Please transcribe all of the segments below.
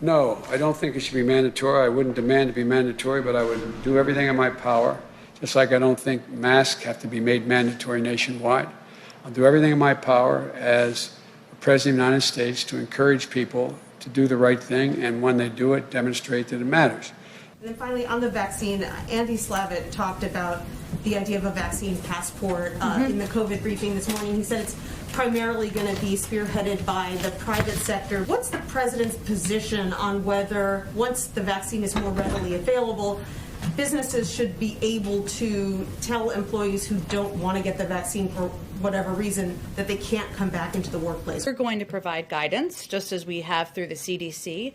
No, I don't think it should be mandatory. I wouldn't demand to be mandatory, but I would do everything in my power, just like I don't think masks have to be made mandatory nationwide. I'll do everything in my power as the President of the United States to encourage people to do the right thing, and when they do it, demonstrate that it matters. And then finally, on the vaccine, Andy Slavitt talked about the idea of a vaccine passport in the COVID briefing this morning. He said it's primarily going to be spearheaded by the private sector. What's the president's position on whether, once the vaccine is more readily available, businesses should be able to tell employees who don't want to get the vaccine for whatever reason that they can't come back into the workplace? We're going to provide guidance, just as we have through the CDC.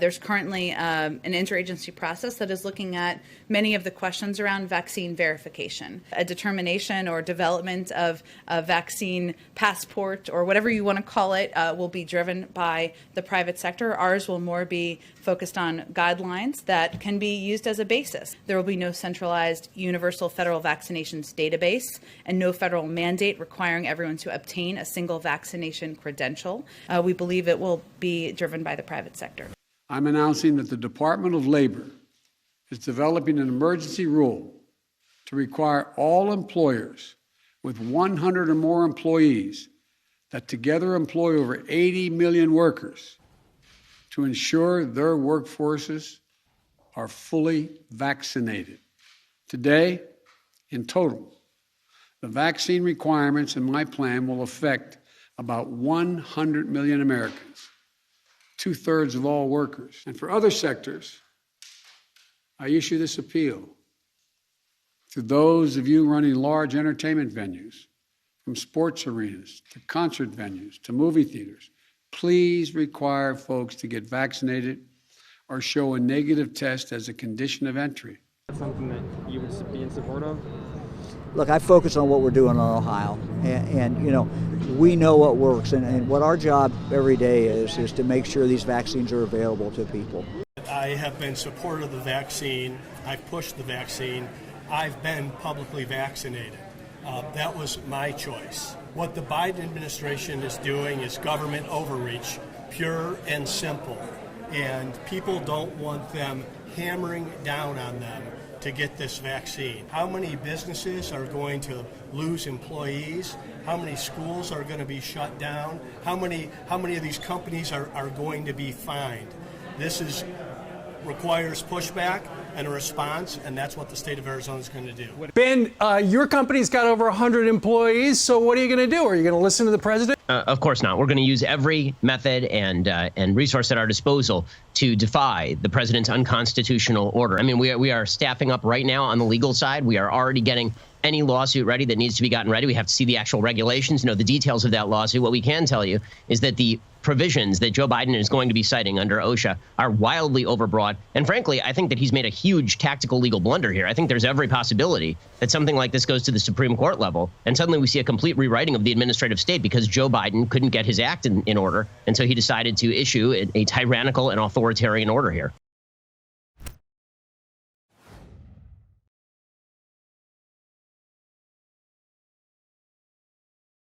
There's currently an interagency process that is looking at many of the questions around vaccine verification. A determination or development of a vaccine passport, or whatever you want to call it, will be driven by the private sector. Ours will more be focused on guidelines that can be used as a basis. There will be no centralized universal federal vaccinations database and no federal mandate requiring everyone to obtain a single vaccination credential. We believe it will be driven by the private sector. I'm announcing that the Department of Labor is developing an emergency rule to require all employers with 100 or more employees that together employ over 80 million workers to ensure their workforces are fully vaccinated. Today, in total, the vaccine requirements in my plan will affect about 100 million Americans, 2/3 of all workers. And for other sectors, I issue this appeal to those of you running large entertainment venues, from sports arenas to concert venues to movie theaters. Please require folks to get vaccinated or show a negative test as a condition of entry. That's something that you would be in support of? Look, I focus on what we're doing in Ohio, and you know, we know what works, and what our job every day is to make sure these vaccines are available to people. I have been supportive of the vaccine. I've pushed the vaccine. I've been publicly vaccinated. That was my choice. What the Biden administration is doing is government overreach, pure and simple, and people don't want them hammering down on them to get this vaccine. How many businesses are going to lose employees? How many schools are going to be shut down? How many of these companies are going to be fined? This requires pushback and a response, and that's what the state of Arizona is going to do. Ben, your company's got over 100 employees, so what are you going to do? Are you going to listen to the president? Of course not. We're going to use every method and resource at our disposal to defy the president's unconstitutional order. I mean, we are staffing up right now on the legal side. We are already getting any lawsuit ready that needs to be gotten ready. We have to see the actual regulations, know the details of that lawsuit. What we can tell you is that the provisions that Joe Biden is going to be citing under OSHA are wildly overbroad. And frankly, I think that he's made a huge tactical legal blunder here. I think there's every possibility that something like this goes to the Supreme Court level, and suddenly we see a complete rewriting of the administrative state because Joe Biden couldn't get his act in order, and so he decided to issue a tyrannical and authoritarian order here.